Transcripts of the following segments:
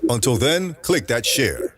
Until then, click that share.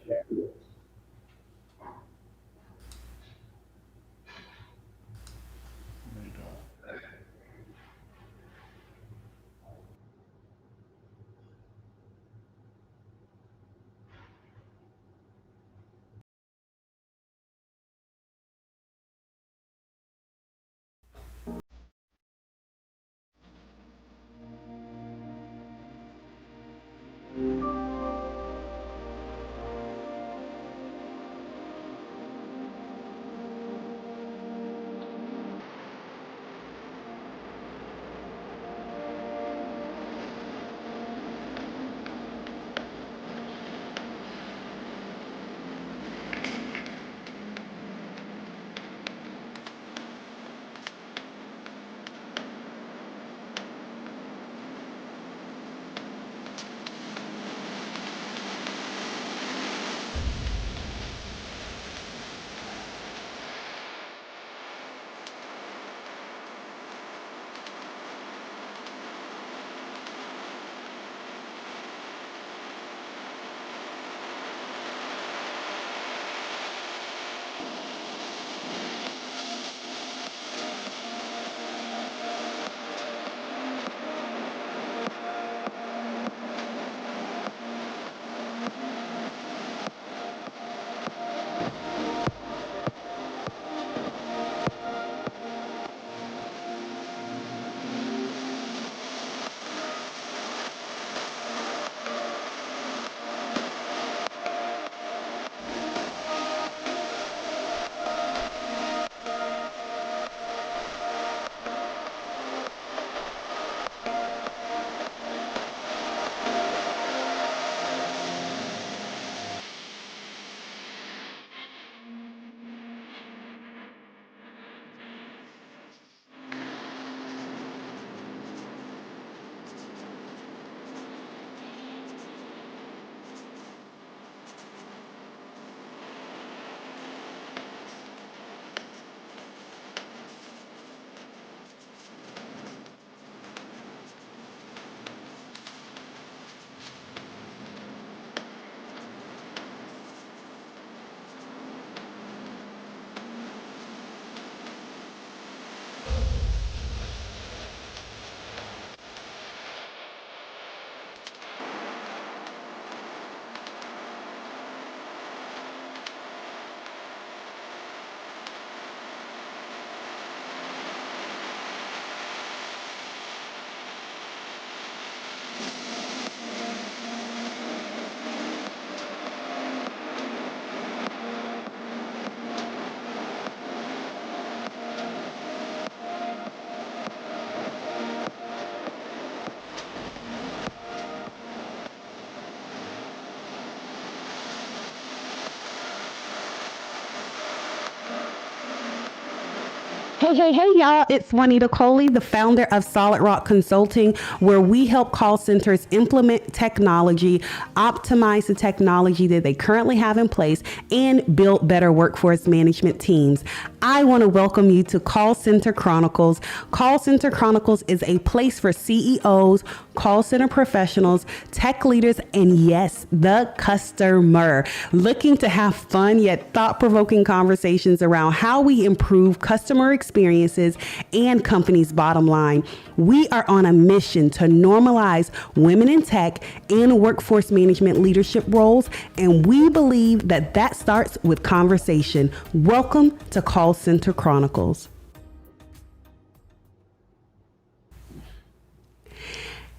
Hey, y'all. It's Juanita Coley, the founder of Solid Rock Consulting, where we help call centers implement technology, optimize the technology that they currently have in place, and build better workforce management teams. I want to welcome you to Call Center Chronicles. Call Center Chronicles is a place for CEOs, call center professionals, tech leaders, and yes, the customer, looking to have fun yet thought-provoking conversations around how we improve customer experiences and companies' bottom line. We are on a mission to normalize women in tech and workforce management leadership roles, and we believe that that starts with conversation. Welcome to Call Center Chronicles.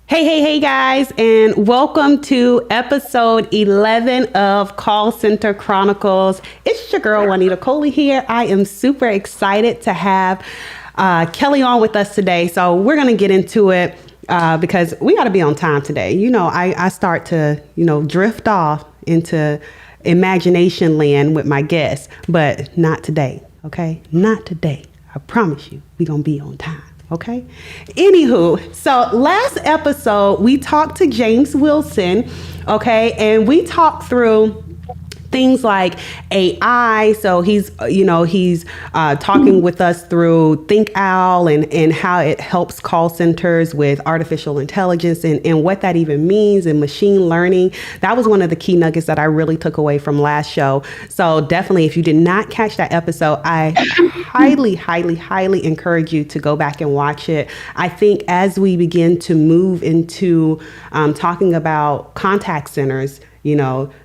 Hey, guys, and welcome to episode 11 of Call Center Chronicles. It's your girl, Juanita Coley here. I am super excited to have Kelly on with us today. So we're going to get into it because we got to be on time today. You know, I start to, drift off into imagination land with my guests, but not today. Okay, not today. I promise you, we're going to be on time. Okay. Anywho, so last episode, we talked to James Wilson. Okay. And we talked through things like AI. So he's talking with us through Think Owl and how it helps call centers with artificial intelligence and what that even means and machine learning. That was one of the key nuggets that I really took away from last show. So definitely, if you did not catch that episode, I highly, highly, highly encourage you to go back and watch it. I think as we begin to move into talking about contact centers,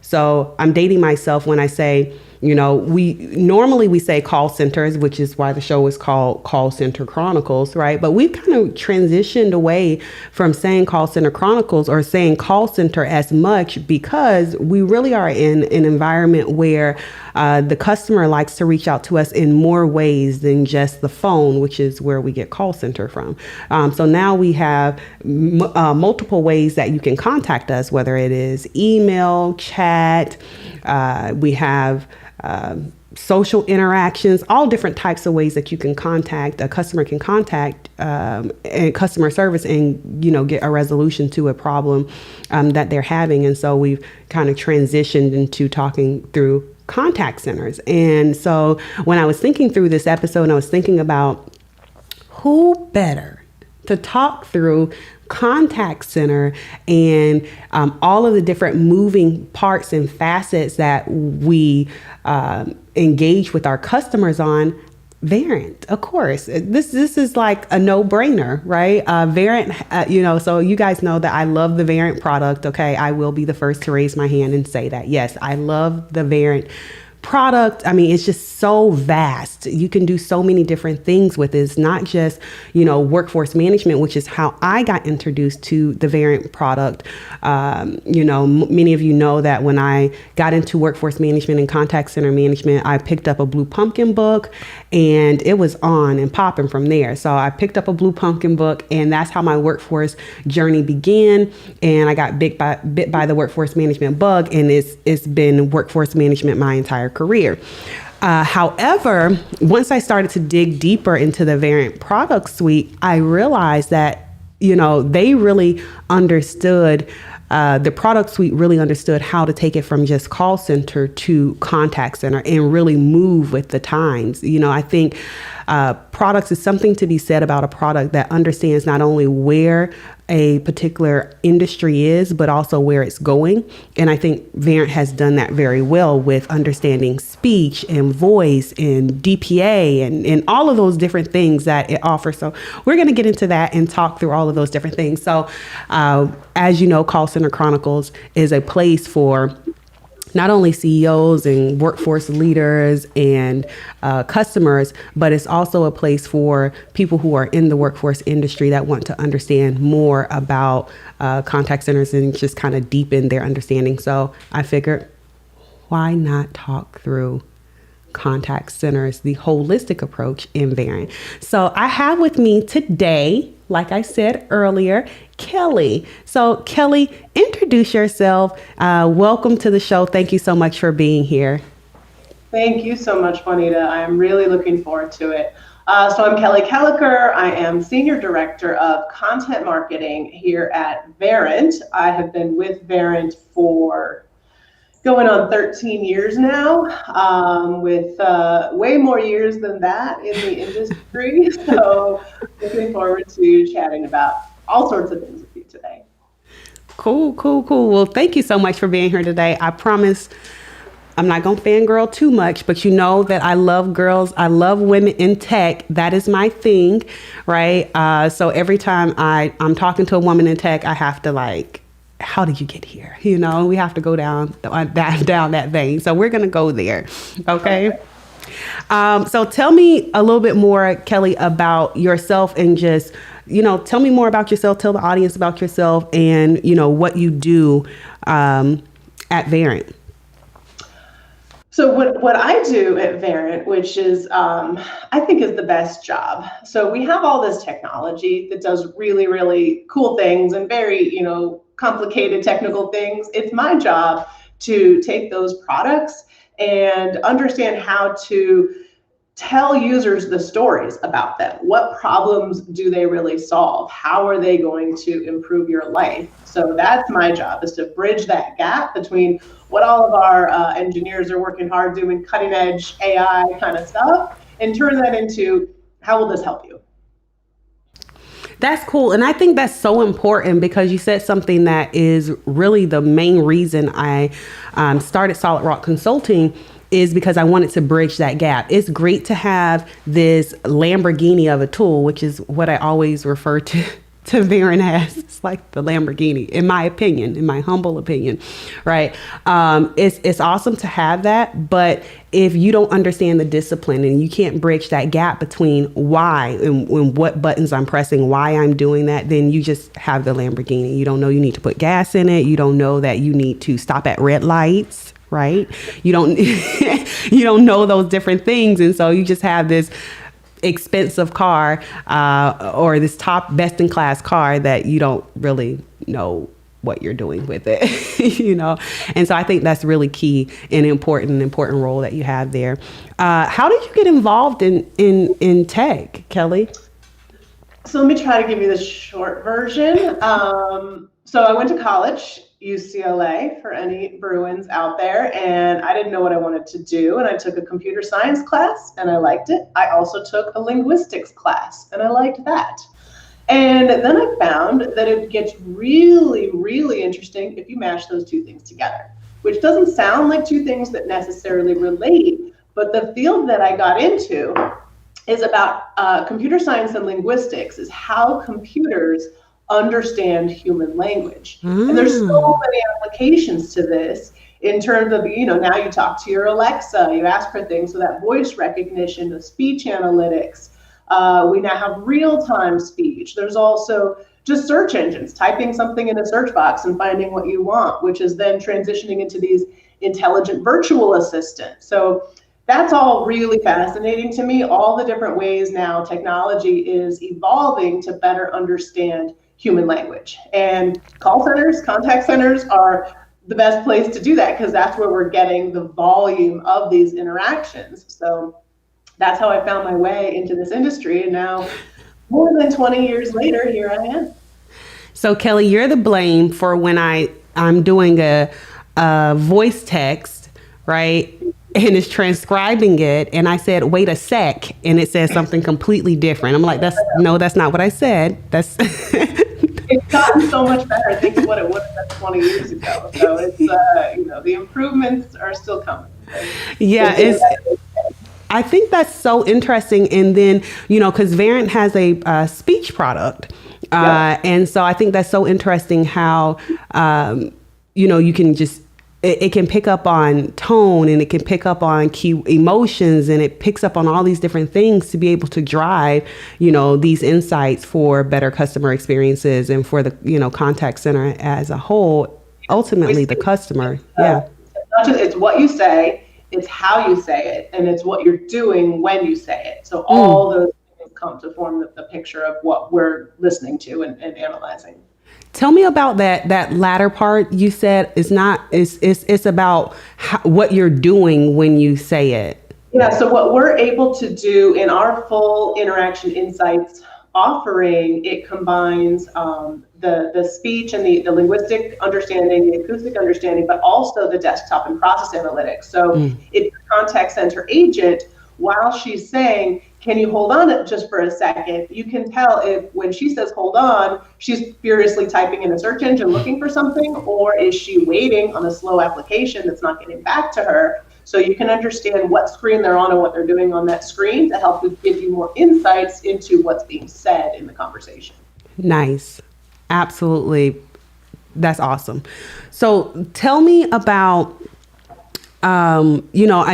so I'm dating myself when I say, we say call centers, which is why the show is called Call Center Chronicles, right? But we've kind of transitioned away from saying Call Center Chronicles or saying call center as much because we really are in an environment where the customer likes to reach out to us in more ways than just the phone, which is where we get call center from. So now we have multiple ways that you can contact us, whether it is email, chat, we have social interactions, all different types of ways that you can contact a customer can contact and customer service and get a resolution to a problem that they're having. And so we've kind of transitioned into talking through contact centers. And so when I was thinking through this episode, I was thinking about who better to talk through contact center and all of the different moving parts and facets that we engage with our customers on. Verint, of course. This is like a no-brainer, right? Verint, so you guys know that I love the Verint product. Okay, I will be the first to raise my hand and say that. Yes, I love the Verint product. I mean, it's just so vast. You can do so many different things with it. It's not just, workforce management, which is how I got introduced to the Verint product. Many of you know that when I got into workforce management and contact center management, I picked up a Blue Pumpkin book and it was on and popping from there. So I picked up a Blue Pumpkin book and that's how my workforce journey began. And I got bit by the workforce management bug, and it's been workforce management my entire career. However, once I started to dig deeper into the Verint product suite, I realized that, they really understood, the product suite really understood how to take it from just call center to contact center and really move with the times. I think products is something to be said about a product that understands not only where a particular industry is, but also where it's going. And I think Verint has done that very well with understanding speech and voice and DPA and all of those different things that it offers. So we're going to get into that and talk through all of those different things. So as you know, Call Center Chronicles is a place for not only CEOs and workforce leaders and customers, but it's also a place for people who are in the workforce industry that want to understand more about contact centers and just kind of deepen their understanding. So I figured, why not talk through contact centers, the holistic approach in Verint? So I have with me today, like I said earlier, Kelly. So Kelly, introduce yourself. Welcome to the show. Thank you so much for being here. Thank you so much, Juanita. I'm really looking forward to it. So I'm Kelly Koelliker. I am Senior Director of Content Marketing here at Verint. I have been with Verint for going on 13 years now, with way more years than that in the industry. So looking forward to chatting about all sorts of things with you today. Cool. Well, thank you so much for being here today. I promise I'm not going to fangirl too much, but you know that I love girls. I love women in tech. That is my thing, right? So every time I'm talking to a woman in tech, I have to how did you get here? We have to go down that vein. So we're going to go there. Okay. So tell me a little bit more, Kelly, about yourself and just, tell me more about yourself. Tell the audience about yourself and, what you do at Verint. So what I do at Verint, which is, I think is the best job. So we have all this technology that does really, really cool things and very, complicated technical things. It's my job to take those products and understand how to tell users the stories about them. What problems do they really solve? How are they going to improve your life? So that's my job, is to bridge that gap between what all of our engineers are working hard doing, cutting edge AI kind of stuff, and turn that into, how will this help you? That's cool. And I think that's so important, because you said something that is really the main reason I started Solid Rock Consulting, is because I wanted to bridge that gap. It's great to have this Lamborghini of a tool, which is what I always refer to Verint as. It's like the Lamborghini, in my opinion, in my humble opinion, right? It's awesome to have that, but if you don't understand the discipline and you can't bridge that gap between why and what buttons I'm pressing, why I'm doing that, then you just have the Lamborghini. You don't know you need to put gas in it. You don't know that you need to stop at red lights, right? You don't you don't know those different things, and so you just have this expensive car or this top best in class car that you don't really know what you're doing with it, you know? And so I think that's really key and important role that you have there. How did you get involved in tech, Kelly? So let me try to give you the short version. So I went to college, UCLA, for any Bruins out there, and I didn't know what I wanted to do. And I took a computer science class and I liked it. I also took a linguistics class and I liked that. And then I found that it gets really, really interesting if you mash those two things together, which doesn't sound like two things that necessarily relate, but the field that I got into is about computer science and linguistics, is how computers understand human language. And there's so many applications to this in terms of, you know, now you talk to your Alexa, you ask for things, so that voice recognition, the speech analytics. We now have real-time speech. There's also just search engines, typing something in a search box and finding what you want, which is then transitioning into these intelligent virtual assistants. So that's all really fascinating to me, all the different ways now technology is evolving to better understand human language. And call centers, contact centers are the best place to do that, because that's where we're getting the volume of these interactions. So that's how I found my way into this industry. And now, more than 20 years later, here I am. So Kelly, you're the blame for when I'm doing a voice text, right? And it's transcribing it. And I said, wait a sec. And it says something completely different. I'm like, that's not what I said. It's gotten so much better. Think of what it would have been 20 years ago. So it's, the improvements are still coming. Yeah, I think that's so interesting. And then, because Verint has a speech product. And so I think that's so interesting how, you can just, it can pick up on tone, and it can pick up on key emotions, and it picks up on all these different things to be able to drive, these insights for better customer experiences and for the, contact center as a whole, ultimately the customer. Yeah. It's what you say, it's how you say it, and it's what you're doing when you say it. So all those things come to form the picture of what we're listening to and analyzing. Tell me about that latter part you said. It's about what you're doing when you say it. Yeah, so what we're able to do in our full interaction insights offering, it combines the speech and the linguistic understanding, the acoustic understanding, but also the desktop and process analytics. So it's a contact center agent, while she's saying, can you hold on just for a second? You can tell if when she says hold on, she's furiously typing in a search engine looking for something, or is she waiting on a slow application that's not getting back to her? So you can understand what screen they're on and what they're doing on that screen to help give you more insights into what's being said in the conversation. Nice. Absolutely. That's awesome. So tell me about, I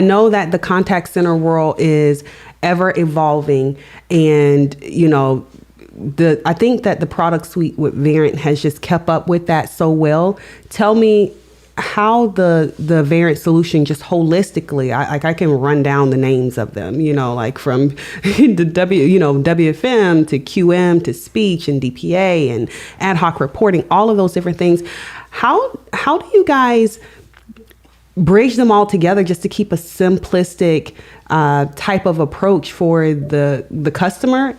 know that the contact center world is ever evolving, and, I think that the product suite with Verint has just kept up with that so well. Tell me how the Verint solution just holistically, I can run down the names of them, like from the WFM to QM to speech and DPA and ad hoc reporting, all of those different things. How do you guys bridge them all together just to keep a simplistic type of approach for the customer,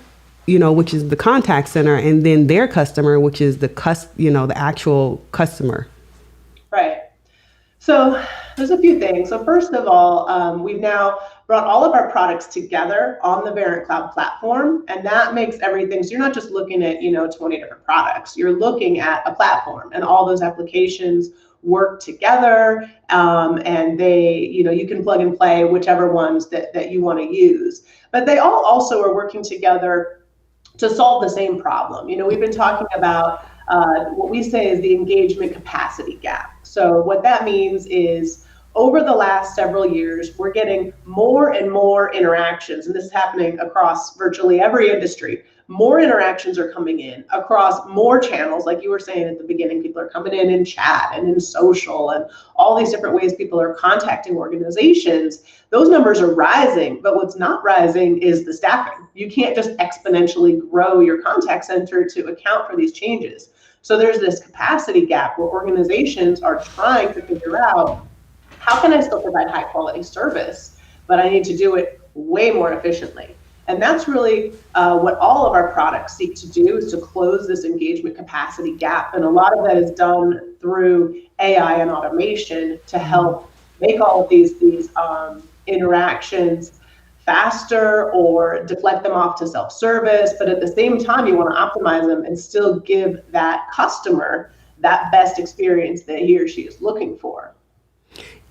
which is the contact center, and then their customer, which is the actual customer. Right. So there's a few things. So first of all, we've now brought all of our products together on the Verint Cloud platform, and that makes everything. So you're not just looking at 20 different products. You're looking at a platform, and all those applications work together, and they, you can plug and play whichever ones that you want to use. But they all also are working together to solve the same problem. We've been talking about what we say is the engagement capacity gap. So what that means is over the last several years, we're getting more and more interactions, and this is happening across virtually every industry. More interactions are coming in across more channels. Like you were saying at the beginning, people are coming in chat and in social and all these different ways people are contacting organizations. Those numbers are rising, but what's not rising is the staffing. You can't just exponentially grow your contact center to account for these changes. So there's this capacity gap where organizations are trying to figure out, how can I still provide high quality service, but I need to do it way more efficiently? And that's really what all of our products seek to do, is to close this engagement capacity gap. And a lot of that is done through AI and automation to help make all of these interactions faster or deflect them off to self-service. But at the same time, you want to optimize them and still give that customer that best experience that he or she is looking for.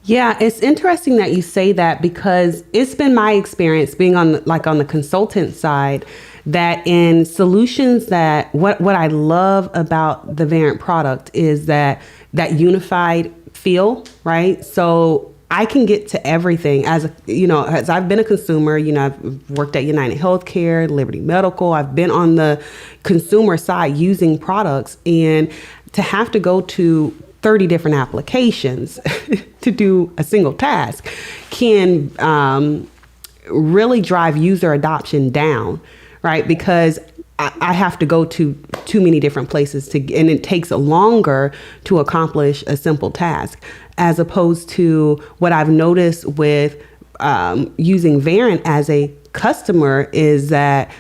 Yeah, it's interesting that you say that, because it's been my experience being on the consultant side, that in solutions, that what I love about the Verint product is that unified feel, right? So I can get to everything as I've been a consumer. I've worked at United Healthcare, Liberty Medical. I've been on the consumer side using products, and to have to go to 30 different applications to do a single task can really drive user adoption down, right? Because I have to go to too many different places and it takes longer to accomplish a simple task, as opposed to what I've noticed with using Verint as a customer is that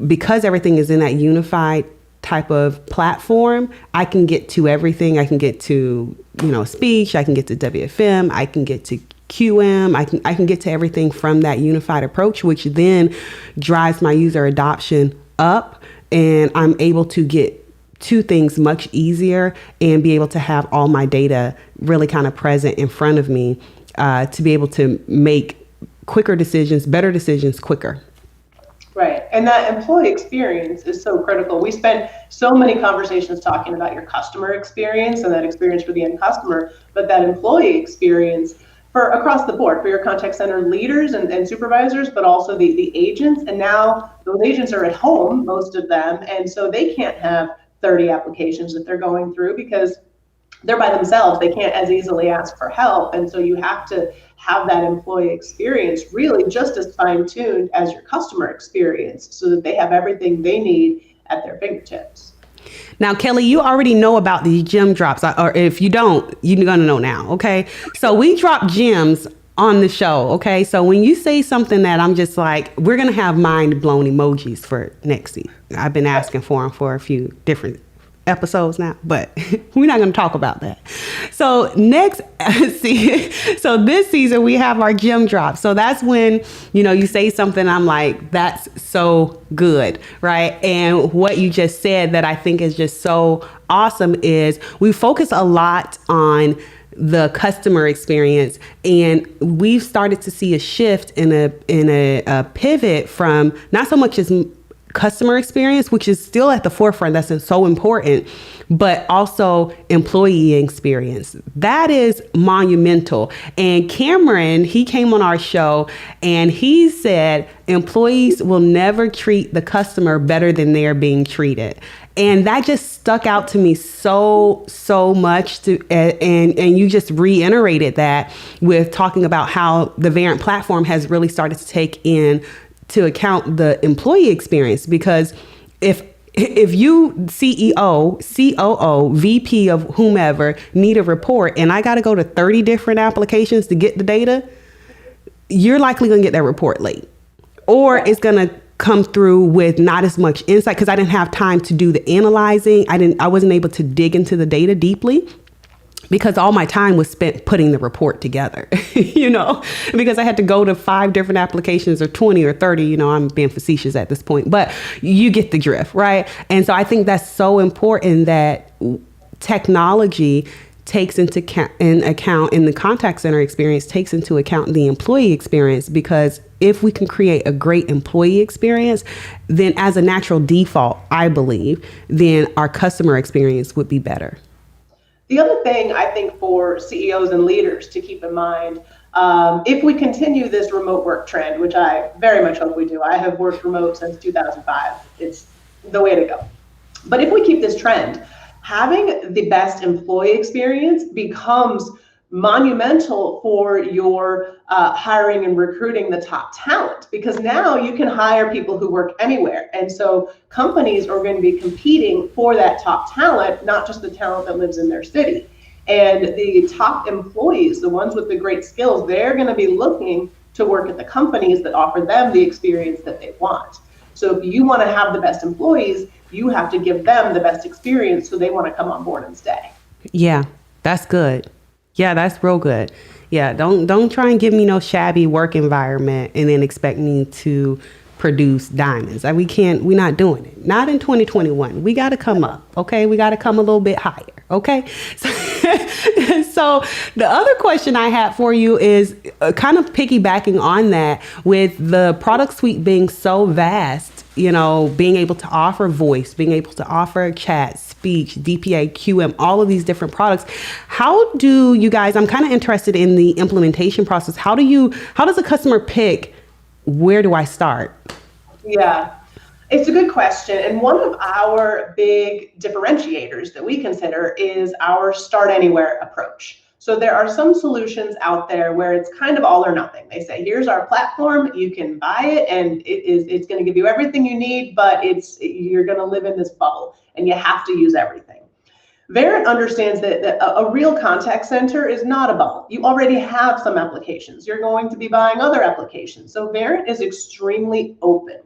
because everything is in that unified type of platform, I can get to everything. I can get to, speech, I can get to WFM, I can get to QM, I can get to everything from that unified approach, which then drives my user adoption up, and I'm able to get to things much easier and be able to have all my data really kind of present in front of me to be able to make quicker decisions, better decisions quicker. Right. And that employee experience is so critical. We spend so many conversations talking about your customer experience and that experience for the end customer, but that employee experience for across the board, for your contact center leaders and supervisors, but also the agents. And now those agents are at home, most of them, and so they can't have 30 applications that they're going through because they're by themselves. They can't as easily ask for help. And so you have to have that employee experience really just as fine-tuned as your customer experience, so that they have everything they need at their fingertips. Now, Kelly, you already know about these gem drops, or if you don't, you're going to know now, okay? So we drop gems on the show, okay? So when you say something that I'm just like, we're going to have mind-blown emojis for next week. I've been asking for them for a few different episodes now, but we're not going to talk about that. So so this season we have our gem drop. So that's when, you say something, I'm like, that's so good, right? And what you just said that I think is just so awesome is we focus a lot on the customer experience, and we've started to see a shift in a pivot from not so much as customer experience, which is still at the forefront, that's so important, but also employee experience. That is monumental. And Cameron, he came on our show and he said employees will never treat the customer better than they're being treated. And that just stuck out to me so much. And you just reiterated that with talking about how the Verint platform has really started to take in to account the employee experience, because if if you CEO, COO, VP of whomever need a report and I got to go to 30 different applications to get the data, you're likely going to get that report late, or it's going to come through with not as much insight because I didn't have time to do the analyzing. I wasn't able to dig into the data deeply because all my time was spent putting the report together, because I had to go to 5 different applications or 20 or 30, I'm being facetious at this point, but you get the drift, right? And so I think that's so important that technology takes into account in the contact center experience, takes into account the employee experience, because if we can create a great employee experience, then as a natural default, I believe, then our customer experience would be better. The other thing I think for CEOs and leaders to keep in mind, if we continue this remote work trend, which I very much hope we do, I have worked remote since 2005. It's the way to go. But if we keep this trend, having the best employee experience becomes monumental for your hiring and recruiting the top talent, because now you can hire people who work anywhere. And so companies are going to be competing for that top talent, not just the talent that lives in their city. And the top employees, the ones with the great skills, they're going to be looking to work at the companies that offer them the experience that they want. So if you want to have the best employees, you have to give them the best experience so they want to come on board and stay. Yeah, that's good. Yeah, that's real good. Yeah, don't try and give me no shabby work environment and then expect me to produce diamonds. We're not doing it. Not in 2021. We got to come up, okay? We got to come a little bit higher, okay? So the other question I had for you is kind of piggybacking on that, with the product suite being so vast, being able to offer voice, being able to offer chat, speech, DPA, QM, all of these different products. How do you guys, I'm kind of interested in the implementation process. How does a customer pick, where do I start? Yeah, it's a good question. And one of our big differentiators that we consider is our start anywhere approach. So there are some solutions out there where it's kind of all or nothing. They say, here's our platform, you can buy it, and it's going to give you everything you need, but you're going to live in this bubble and you have to use everything. Verint understands that a real contact center is not a bubble. You already have some applications. You're going to be buying other applications. So Verint is extremely open.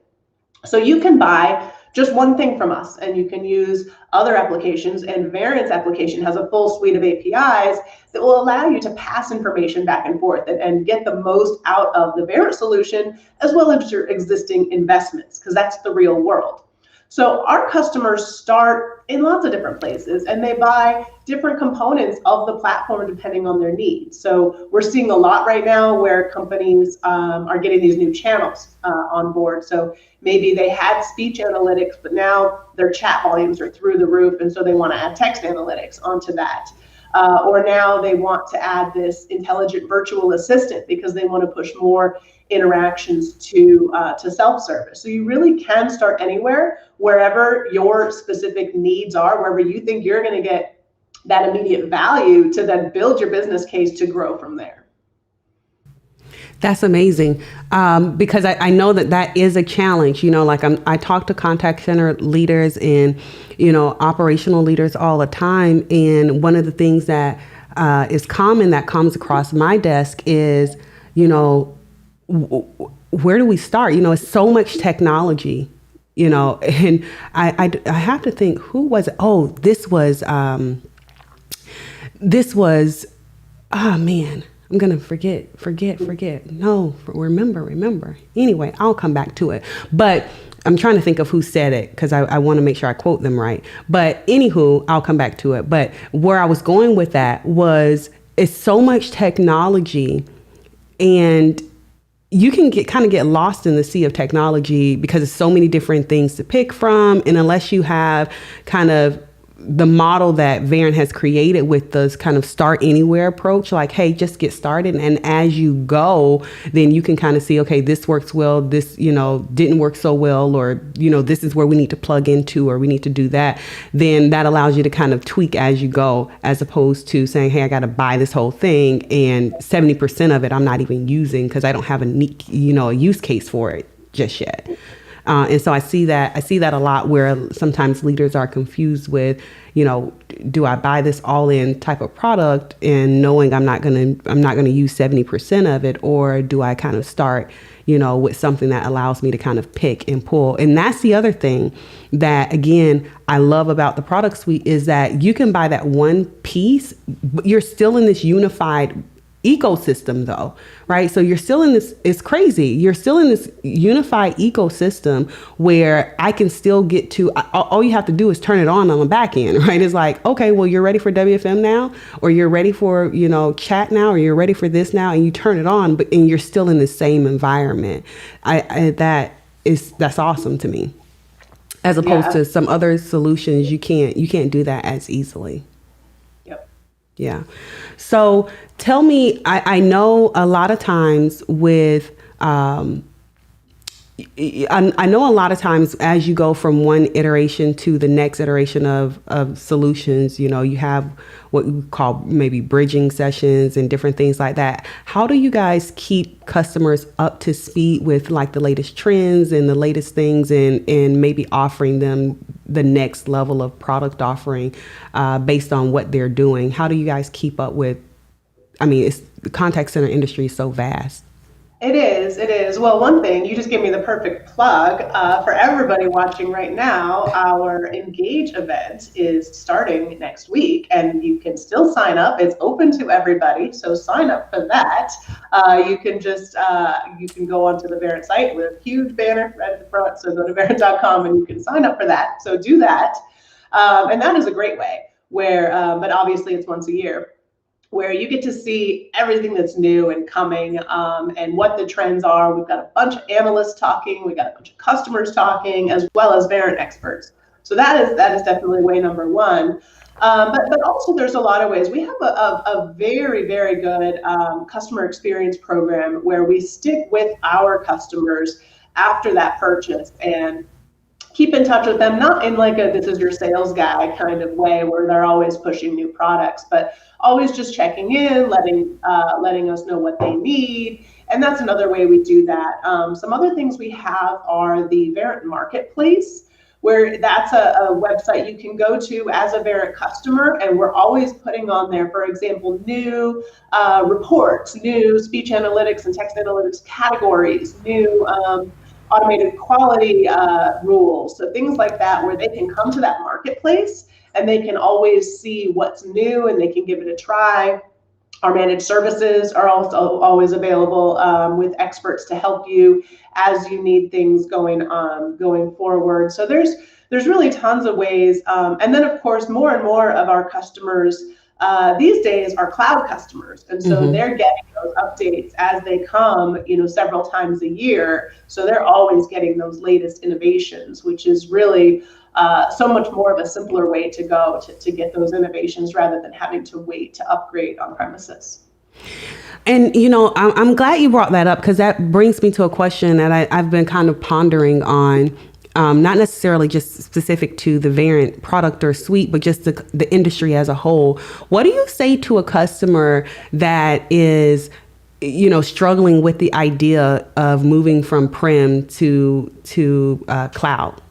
So you can buy just one thing from us and you can use other applications, and Verint's application has a full suite of APIs that will allow you to pass information back and forth and get the most out of the Verint solution, as well as your existing investments, because that's the real world. So our customers start in lots of different places and they buy different components of the platform depending on their needs. So we're seeing a lot right now where companies are getting these new channels on board. So maybe they had speech analytics, but now their chat volumes are through the roof, and so they want to add text analytics onto that. Or now they want to add this intelligent virtual assistant because they want to push more interactions to self-service. So you really can start anywhere, wherever your specific needs are, wherever you think you're going to get that immediate value to then build your business case to grow from there. That's amazing, because I know that is a challenge. I talk to contact center leaders and, operational leaders all the time. And one of the things that is common that comes across my desk is, where do we start? It's so much technology, and I have to think, who was it? Oh, this was, oh man, I'm going to forget. No, remember. Anyway, I'll come back to it. But I'm trying to think of who said it because I want to make sure I quote them right. But anywho, I'll come back to it. But where I was going with that was, it's so much technology, and you can get lost in the sea of technology because there's so many different things to pick from. And unless you have kind of the model that Verint has created with this kind of start anywhere approach, like, hey, just get started. And as you go, then you can kind of see, okay, this works well, this, didn't work so well, or, this is where we need to plug into, or we need to do that. Then that allows you to kind of tweak as you go, as opposed to saying, hey, I got to buy this whole thing and 70% of it I'm not even using because I don't have a use case for it just yet. And so I see that a lot, where sometimes leaders are confused with, do I buy this all in type of product and knowing I'm not going to use 70% of it, or do I kind of start, with something that allows me to kind of pick and pull? And that's the other thing that, again, I love about the product suite, is that you can buy that one piece, but you're still in this unified ecosystem though, right? So you're still in this, it's crazy. You're still in this unified ecosystem where I can still get to, all you have to do is turn it on the back end, right? It's like, okay, well, you're ready for WFM now, or you're ready for, chat now, or you're ready for this now, and you turn it on, and you're still in the same environment. That's awesome to me, as opposed to some other solutions. You can't do that as easily. Yeah. So tell me, I know a lot of times with, I know a lot of times as you go from one iteration to the next iteration of solutions, you have what we call maybe bridging sessions and different things like that. How do you guys keep customers up to speed with like the latest trends and the latest things, and maybe offering them the next level of product offering based on what they're doing? How do you guys keep up with, the contact center industry is so vast. It is. Well, one thing, you just gave me the perfect plug for everybody watching right now. Our Engage event is starting next week, and you can still sign up. It's open to everybody, so sign up for that. You can go onto the Verint site with a huge banner right at the front, so go to verint.com and you can sign up for that. So do that. And that is a great way where, but obviously it's once a year, where you get to see everything that's new and coming, and what the trends are. We've got a bunch of analysts talking, we've got a bunch of customers talking, as well as Verint experts. So that is definitely way number one. But also there's a lot of ways. We have a very, very good customer experience program where we stick with our customers after that purchase and keep in touch with them, not in like a this is your sales guy kind of way where they're always pushing new products, but always just checking in, letting us know what they need. And that's another way we do that. Some other things we have are the Verint Marketplace, where that's a website you can go to as a Verint customer, and we're always putting on there, for example, new reports, new speech analytics and text analytics categories, new automated quality rules, so things like that, where they can come to that marketplace and they can always see what's new and they can give it a try. Our managed services are also always available with experts to help you as you need things going forward. So there's really tons of ways. And then of course, more and more of our customers these days are cloud customers. And so they're getting those updates as they come, several times a year. So they're always getting those latest innovations, which is really so much more of a simpler way to go to get those innovations rather than having to wait to upgrade on premises. And, I'm glad you brought that up, because that brings me to a question that I've been kind of pondering on. Not necessarily just specific to the Verint product or suite, but just the industry as a whole. What do you say to a customer that is, struggling with the idea of moving from prem to cloud?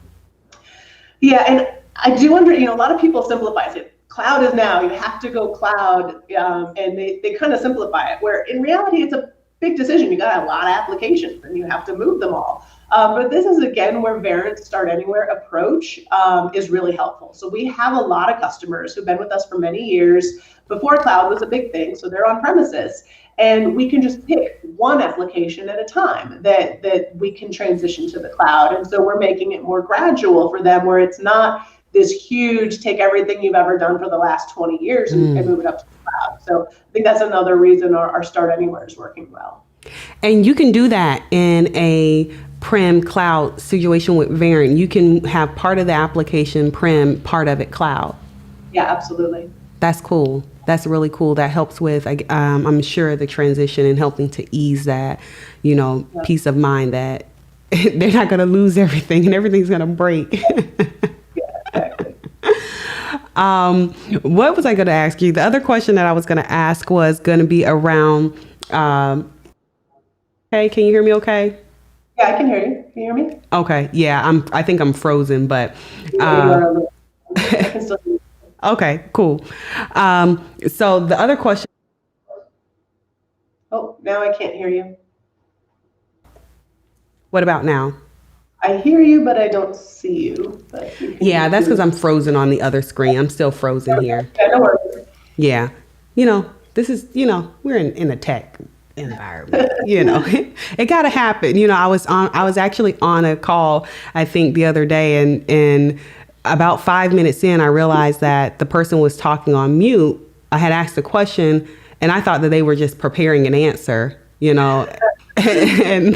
Yeah, and I do wonder, a lot of people simplify it. Cloud is now, you have to go cloud, and they kind of simplify it, where in reality it's a big decision. You got a lot of applications and you have to move them all. But this is, again, where Verint's Start Anywhere approach is really helpful. So we have a lot of customers who've been with us for many years before cloud was a big thing. So they're on premises, and we can just pick one application at a time that we can transition to the cloud. And so we're making it more gradual for them, where it's not this huge, take everything you've ever done for the last 20 years and move it up to the cloud. So I think that's another reason our Start Anywhere is working well. And you can do that in a prem cloud situation with Verint. You can have part of the application prem, part of it cloud. Yeah, absolutely. That's cool. That's really cool. That helps with, I'm sure, the transition and helping to ease that, peace of mind that they're not going to lose everything and everything's going to break. Exactly. What was I going to ask you? The other question that I was going to ask was going to be around, hey, can you hear me okay? Yeah, I can hear you. Can you hear me? Okay. Yeah, I think I'm frozen, but You are a little, I can still hear you. okay, cool. So the other question, Oh, now I can't hear you. what about now? I hear you, but I don't see you. But you can Yeah, just that's because do. I'm frozen on the other screen. I'm still frozen here. Yeah, no worries. Yeah. This is, we're in a tech environment, it got to happen. I was actually on a call, I think the other day, and about 5 minutes in, I realized that the person was talking on mute. I had asked a question and I thought that they were just preparing an answer, and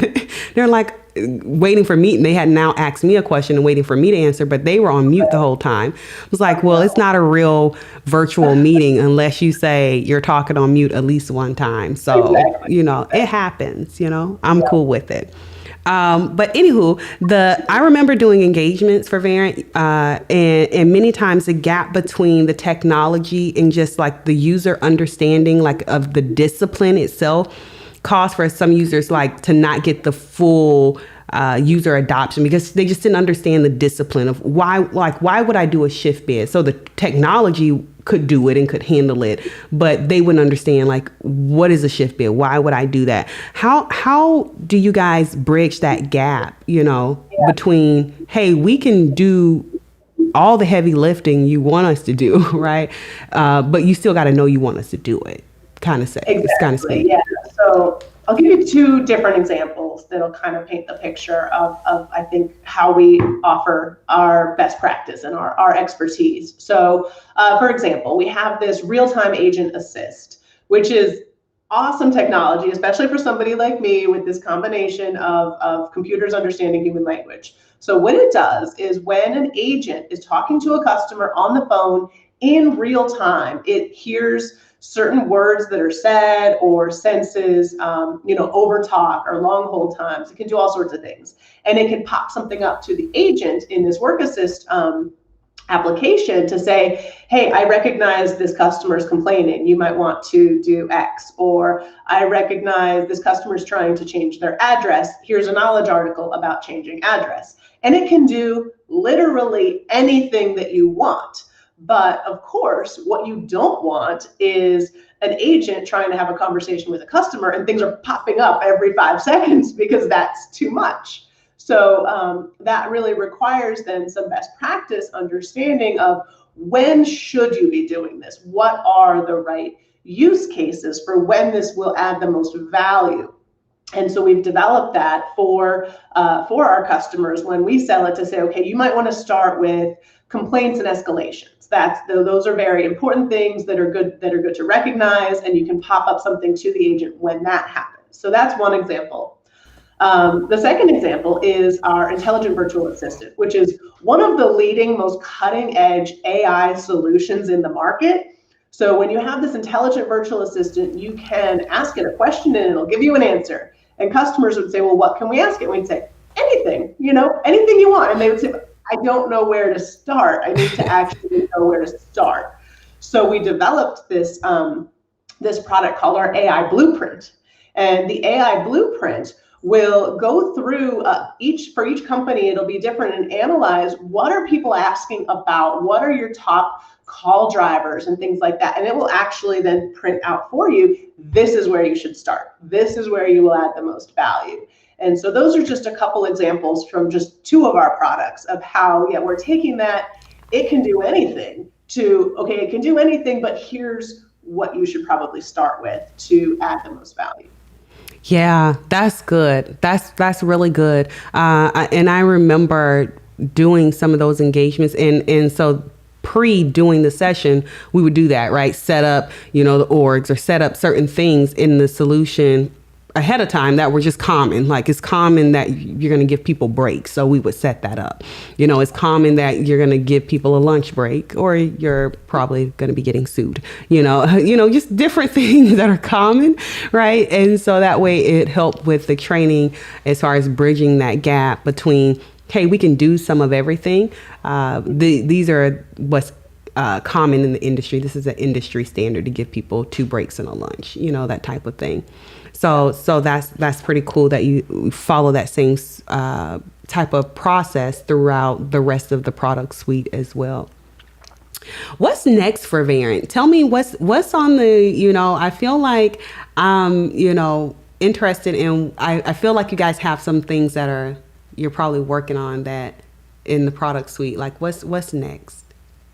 they're like waiting for me. And they had now asked me a question and waiting for me to answer, but they were on mute the whole time. I was like, well, it's not a real virtual meeting unless you say you're talking on mute at least one time. So, Exactly. it happens, I'm cool with it. But anywho, I remember doing engagements for Verint, and many times the gap between the technology and just like the user understanding, like of the discipline itself, caused for some users like to not get the full user adoption because they just didn't understand the discipline of why would I do a shift bid? So the technology could do it and could handle it, but they wouldn't understand like, what is a shift bid? Why would I do that? How do you guys bridge that gap, between, hey, we can do all the heavy lifting you want us to do, right? But you still got to know you want us to do it. Exactly. Yeah. So I'll give you two different examples that'll kind of paint the picture of I think how we offer our best practice and our expertise. So for example, we have this real-time agent assist, which is awesome technology, especially for somebody like me with this combination of computers understanding human language. So what it does is when an agent is talking to a customer on the phone in real time, it hears certain words that are said or senses, over talk or long hold times. It can do all sorts of things. And it can pop something up to the agent in this work assist application to say, hey, I recognize this customer is complaining. You might want to do X. Or I recognize this customer is trying to change their address. Here's a knowledge article about changing address. And it can do literally anything that you want. But of course, what you don't want is an agent trying to have a conversation with a customer and things are popping up every 5 seconds because that's too much. So that really requires then some best practice understanding of when should you be doing this? What are the right use cases for when this will add the most value? And so we've developed that for our customers when we sell it to say, okay, you might want to start with complaints and escalations. Those are very important things that are good to recognize, and you can pop up something to the agent when that happens. So that's one example. The second example is our intelligent virtual assistant, which is one of the leading, most cutting edge AI solutions in the market. So when you have this intelligent virtual assistant, you can ask it a question and it'll give you an answer. And customers would say, well, what can we ask it? We'd say, anything, anything you want. And they would say, I don't know where to start. I need to actually know where to start. So we developed this product called our AI Blueprint. And the AI Blueprint will go through for each company, it'll be different, and analyze what are people asking about, what are your top call drivers and things like that. And it will actually then print out for you, this is where you should start. This is where you will add the most value. And so those are just a couple examples from just two of our products of how, we're taking that, it can do anything it can do anything, but here's what you should probably start with to add the most value. Yeah, that's good. That's really good. And I remember doing some of those engagements. And so pre-doing the session, we would do that, right? Set up, the orgs or set up certain things in the solution ahead of time that were just common. Like it's common that you're going to give people breaks. So we would set that up. It's common that you're going to give people a lunch break or you're probably going to be getting sued, just different things that are common. Right. And so that way it helped with the training as far as bridging that gap between, hey, we can do some of everything. These are what's common in the industry. This is an industry standard to give people 2 breaks and a lunch, that type of thing. So that's pretty cool that you follow that same type of process throughout the rest of the product suite as well. What's next for Verint? Tell me what's on the, I feel like I'm, interested in, I feel like you guys have some things that you're probably working on that in the product suite. Like what's next?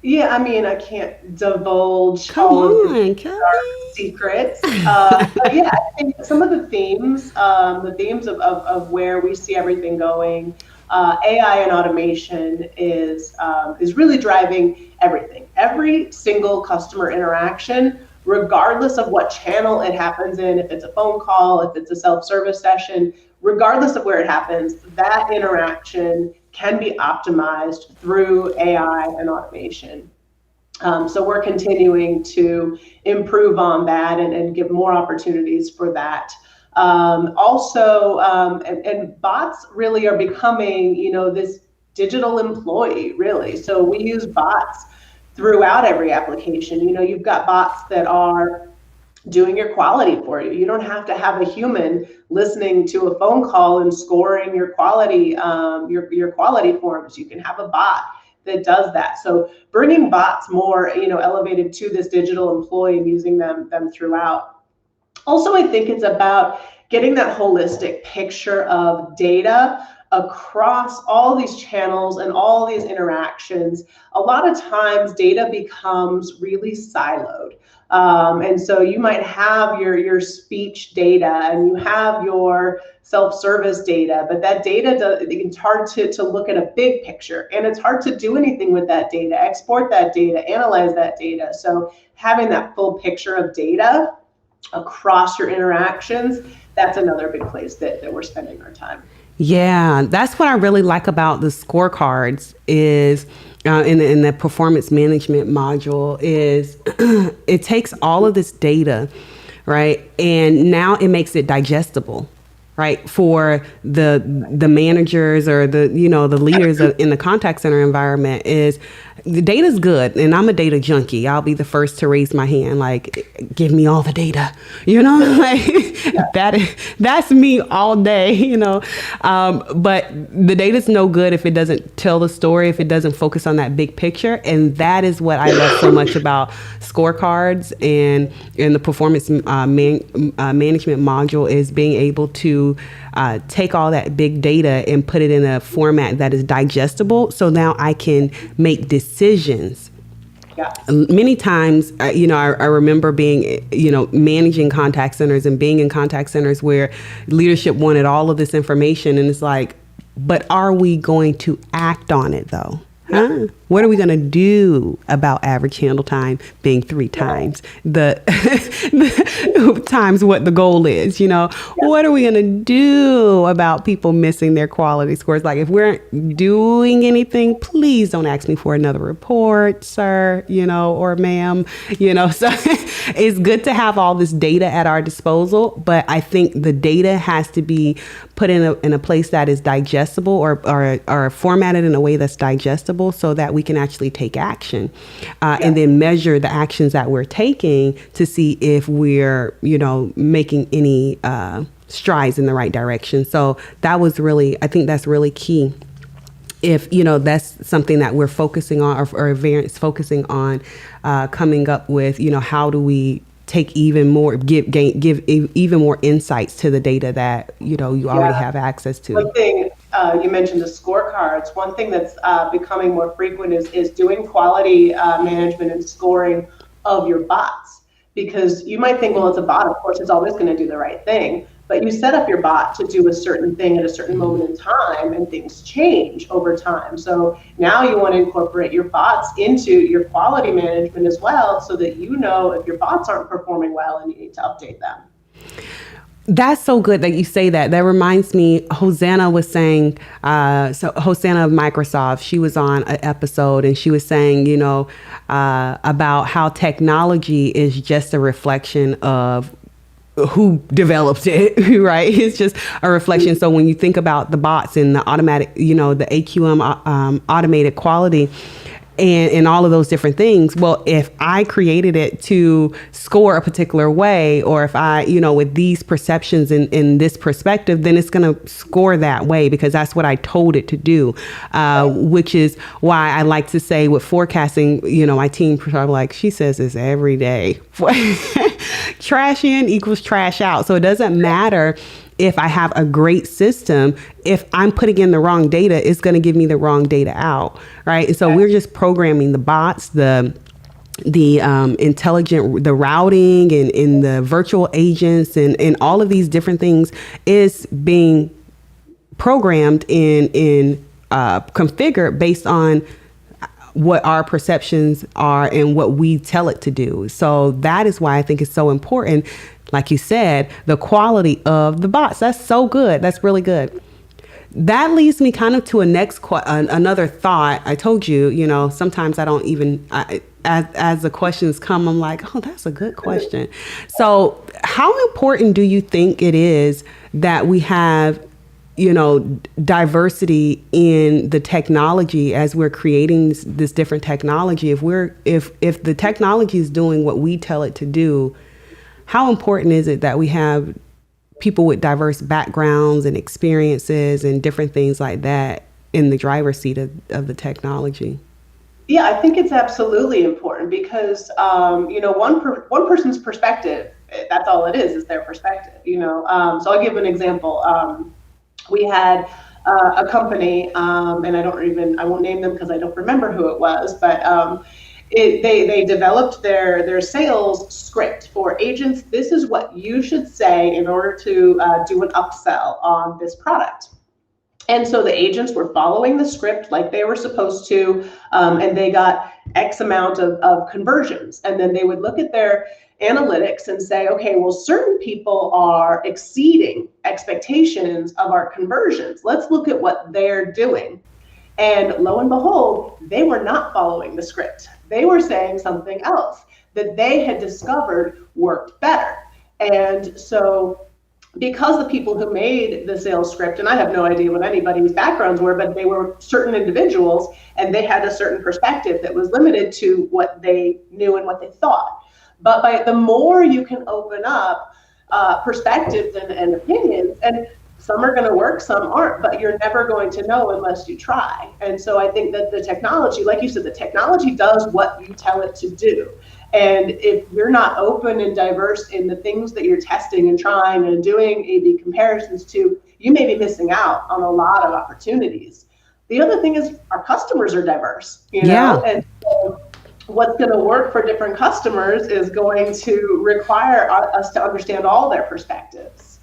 Yeah, I mean, I can't divulge Come all on, of Kelly. the secrets. But yeah, I think some of the themes of where we see everything going, AI and automation is really driving everything. Every single customer interaction, regardless of what channel it happens in, if it's a phone call, if it's a self-service session, regardless of where it happens, that interaction can be optimized through AI and automation. So we're continuing to improve on that and give more opportunities for that. Also, bots really are becoming, this digital employee, really. So we use bots throughout every application. You've got bots that are doing your quality for you. You don't have to have a human listening to a phone call and scoring your quality, your quality forms. You can have a bot that does that. So bringing bots more, elevated to this digital employee and using them throughout. Also, I think it's about getting that holistic picture of data across all these channels and all these interactions. A lot of times data becomes really siloed. And so you might have your speech data and you have your self-service data, but that data, it's hard to look at a big picture, and it's hard to do anything with that data, export that data, analyze that data. So having that full picture of data across your interactions, that's another big place that we're spending our time. Yeah, that's what I really like about the scorecards is in the performance management module is it takes all of this data, right? And now it makes it digestible, right? For the managers or the leaders in the contact center environment is the data's good. And I'm a data junkie. I'll be the first to raise my hand, like, give me all the data, like that's me all day, but the data's no good if it doesn't tell the story, if it doesn't focus on that big picture. And that is what I love so much about scorecards and the performance management module is being able to take all that big data and put it in a format that is digestible. So now I can make decisions. Yeah. Many times, I remember being, managing contact centers and being in contact centers where leadership wanted all of this information. And it's like, but are we going to act on it though? Huh? What are we going to do about average handle time being 3 times the times what the goal is? What are we going to do about people missing their quality scores? Like, if we're doing anything, please don't ask me for another report, sir, or ma'am, So it's good to have all this data at our disposal, but I think the data has to be put in a place that is digestible or formatted in a way that's digestible so that we can actually take action and then measure the actions that we're taking to see if we're, making any strides in the right direction. So I think that's really key. If, that's something that we're focusing on or Verint's focusing on coming up with, how do we take even more, give even more insights to the data that, you already have access to. One thing, you mentioned the scorecards. One thing that's becoming more frequent is doing quality management and scoring of your bots. Because you might think, well, it's a bot, of course, it's always going to do the right thing. But you set up your bot to do a certain thing at a certain moment in time, and things change over time. So now you want to incorporate your bots into your quality management as well, so that if your bots aren't performing well and you need to update them. That's so good that you say that. That reminds me, Hosanna was saying, Hosanna of Microsoft, she was on an episode and she was saying, about how technology is just a reflection of who developed it, right? It's just a reflection. So when you think about the bots and the automatic, the AQM automated quality, and all of those different things. Well, if I created it to score a particular way, or if I, with these perceptions in this perspective, then it's going to score that way because that's what I told it to do, which is why I like to say with forecasting, my team are like, she says this every day. Trash in equals trash out. So it doesn't matter if I have a great system, if I'm putting in the wrong data, it's going to give me the wrong data out, right? And so we're just programming the bots, the intelligent, the routing and the virtual agents and all of these different things is being programmed in configured based on what our perceptions are and what we tell it to do. So that is why I think it's so important. Like you said, the quality of the bots. That's so good. That's really good. That leads me kind of to another thought. I told you, sometimes I don't even, as the questions come, I'm like, oh, that's a good question. So how important do you think it is that we have diversity in the technology as we're creating this different technology? If the technology is doing what we tell it to do, how important is it that we have people with diverse backgrounds and experiences and different things like that in the driver's seat of the technology? Yeah, I think it's absolutely important because, one person's perspective, that's all it is their perspective, So I'll give an example. We had a company, and I won't name them because I don't remember who it was, but they developed their sales script for agents. This is what you should say in order to do an upsell on this product. And so the agents were following the script like they were supposed to, and they got X amount of conversions. And then they would look at their analytics and say, okay, well, certain people are exceeding expectations of our conversions. Let's look at what they're doing. And lo and behold, they were not following the script. They were saying something else that they had discovered worked better. And so because the people who made the sales script, and I have no idea what anybody's backgrounds were, but they were certain individuals and they had a certain perspective that was limited to what they knew and what they thought. But by the more you can open up perspectives and opinions, and some are going to work, some aren't, but you're never going to know unless you try. And so I think that the technology, like you said, the technology does what you tell it to do. And if you're not open and diverse in the things that you're testing and trying and doing A/B comparisons to, you may be missing out on a lot of opportunities. The other thing is our customers are diverse, Yeah. And so what's going to work for different customers is going to require us to understand all their perspectives.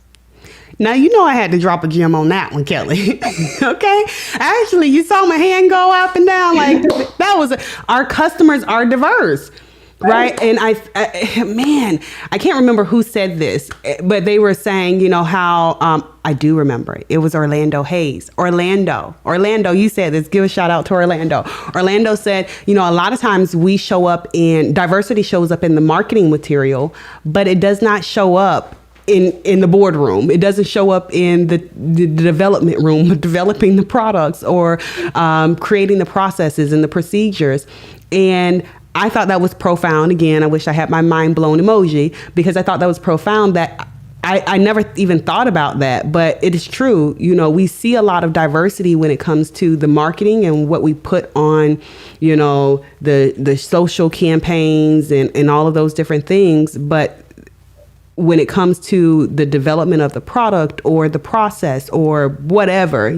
Now, I had to drop a gem on that one, Kelly. Okay. Actually, you saw my hand go up and down like that was our customers are diverse. Right. And I can't remember who said this, but they were saying, how I do remember it. It was Orlando Hayes. Orlando, you said this. Give a shout out to Orlando. Orlando said, a lot of times diversity shows up in the marketing material, but it does not show up in the boardroom. It doesn't show up in the development room, developing the products or creating the processes and the procedures. And I thought that was profound. Again, I wish I had my mind blown emoji because I thought that was profound that I never even thought about that, but it is true. We see a lot of diversity when it comes to the marketing and what we put on, the social campaigns and all of those different things. But when it comes to the development of the product or the process or whatever,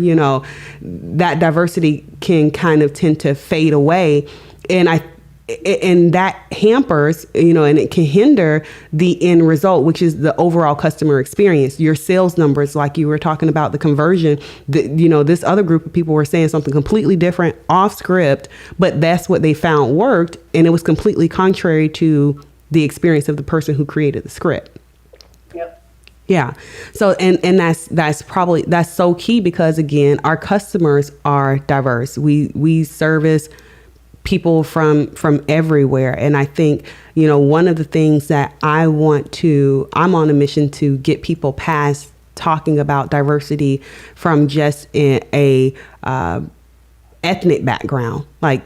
that diversity can kind of tend to fade away. And that hampers, and it can hinder the end result, which is the overall customer experience, your sales numbers, like you were talking about the conversion. This other group of people were saying something completely different off script, but that's what they found worked. And it was completely contrary to the experience of the person who created the script. Yep. Yeah. So, and that's so key because again, our customers are diverse. We service people from everywhere. And I think, one of the things that I'm on a mission to get people past talking about diversity from just a ethnic background. Like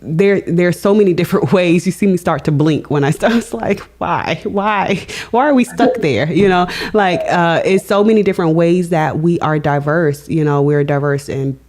there's so many different ways. You see me start to blink when I start. It's like, why are we stuck there? Like it's so many different ways that we are diverse. We're diverse in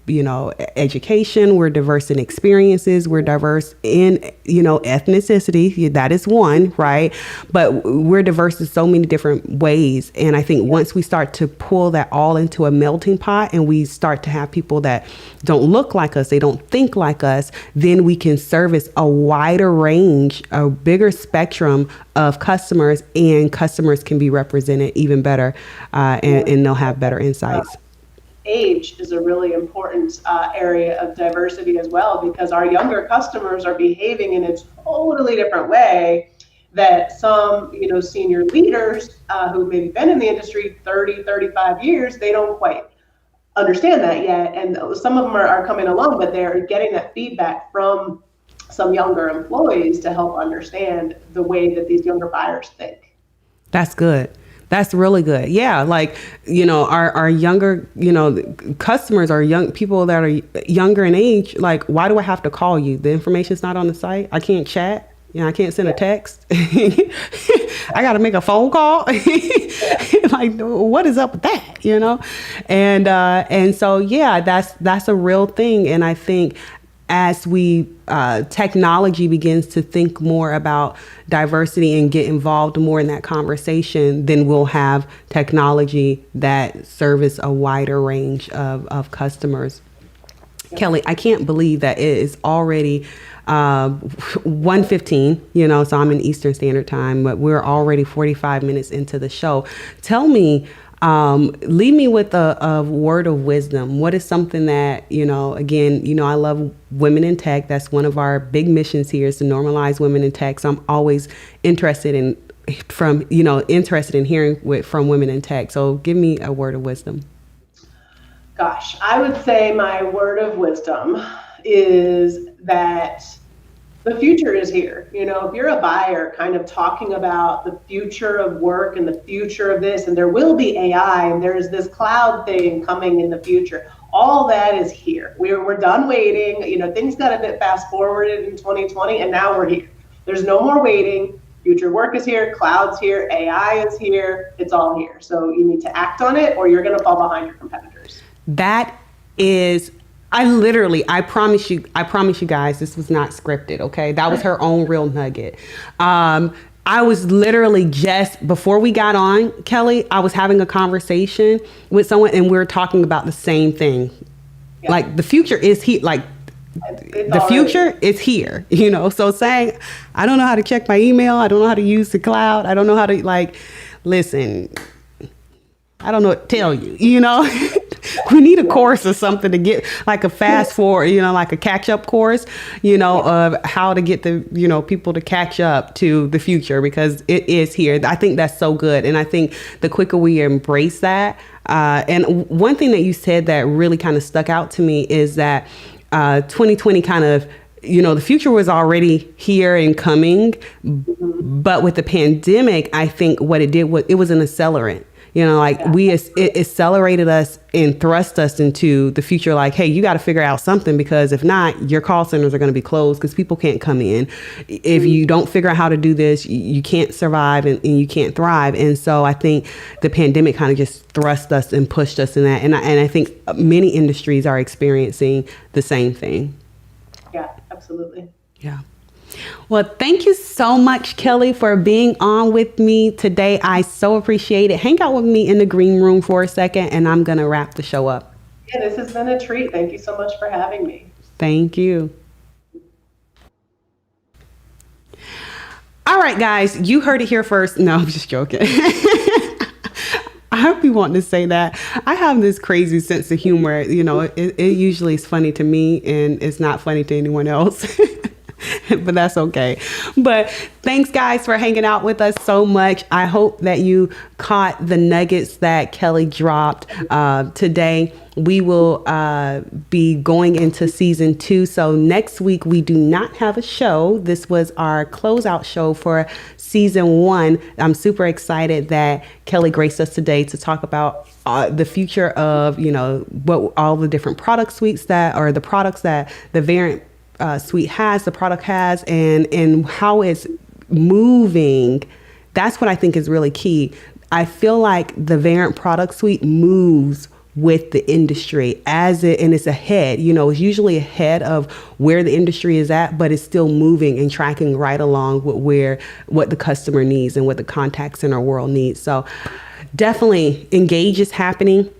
education, we're diverse in experiences, we're diverse in ethnicity. That is one, right? But we're diverse in so many different ways. And I think once we start to pull that all into a melting pot, and we start to have people that don't look like us, they don't think like us, then we can service a wider range, a bigger spectrum of customers, and customers can be represented even better, and they'll have better insights. Age is a really important area of diversity as well, because our younger customers are behaving in a totally different way that some, senior leaders who've maybe been in the industry 30, 35 years, they don't quite understand that yet. And some of them are coming along, but they're getting that feedback from some younger employees to help understand the way that these younger buyers think. That's good. That's really good. Yeah. Like, our younger, customers are young people that are younger in age. Like, why do I have to call you? The information's not on the site. I can't chat. I can't send a text. I got to make a phone call. Like, what is up with that? And so, yeah, that's a real thing. And I think as technology begins to think more about diversity and get involved more in that conversation, then we'll have technology that service a wider range of customers. Yeah. Kelly, I can't believe that it is already 1:15, so I'm in Eastern Standard Time, but we're already 45 minutes into the show. Tell me, leave me with a word of wisdom. What is something that, again, I love women in tech. That's one of our big missions here, is to normalize women in tech. So I'm always interested in hearing from women in tech. So give me a word of wisdom. Gosh, I would say my word of wisdom is that the future is here. If you're a buyer kind of talking about the future of work and the future of this, and there will be AI, and there's this cloud thing coming in the future, all that is here. We're done waiting. Things got a bit fast forwarded in 2020, and now we're here. There's no more waiting. Future work is here, cloud's here, AI is here, it's all here. So you need to act on it, or you're going to fall behind your competitors. That is, I promise you guys, this was not scripted, okay? That was her own real nugget. I was literally just, before we got on, Kelly, I was having a conversation with someone, and we were talking about the same thing. Yeah. Like, the future is here, the future is here, So saying, I don't know how to check my email, I don't know how to use the cloud, I don't know how to, listen, I don't know what to tell you, We need a course or something to get, like a fast forward, like a catch up course, of how to get the, people to catch up to the future, because it is here. I think that's so good. And I think the quicker we embrace that, and one thing that you said that really kind of stuck out to me is that 2020 kind of, the future was already here and coming, but with the pandemic, I think what it did was it was an accelerant. It accelerated us and thrust us into the future. Like, hey, you got to figure out something, because if not, your call centers are going to be closed because people can't come in. If you don't figure out how to do this, you can't survive and you can't thrive. And so I think the pandemic kind of just thrust us and pushed us in that. And I think many industries are experiencing the same thing. Yeah, absolutely. Yeah. Well, thank you so much, Kelly, for being on with me today. I so appreciate it. Hang out with me in the green room for a second, and I'm going to wrap the show up. Yeah, this has been a treat. Thank you so much for having me. Thank you. All right, guys, you heard it here first. No, I'm just joking. I hope you want to say that. I have this crazy sense of humor. It usually is funny to me, and it's not funny to anyone else. But that's okay. But thanks, guys, for hanging out with us so much. I hope that you caught the nuggets that Kelly dropped today. We will be going into season 2. So next week, we do not have a show. This was our closeout show for season 1. I'm super excited that Kelly graced us today to talk about the future of, what all the different product suites the products that the Verint suite has, the product has, and how it's moving. That's what I think is really key. I feel like the Verint product suite moves with the industry and it's ahead, it's usually ahead of where the industry is at, but it's still moving and tracking right along with what the customer needs and what the contact center world needs. So definitely Engage is happening.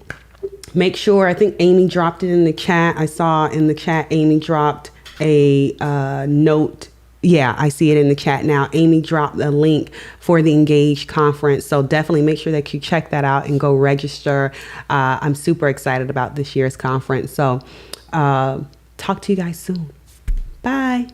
Make sure, I think Amy dropped it in the chat. I saw in the chat, Amy dropped a note. Yeah, I see it in the chat now. Amy dropped a link for the Engage conference. So definitely make sure that you check that out and go register. I'm super excited about this year's conference. So talk to you guys soon. Bye.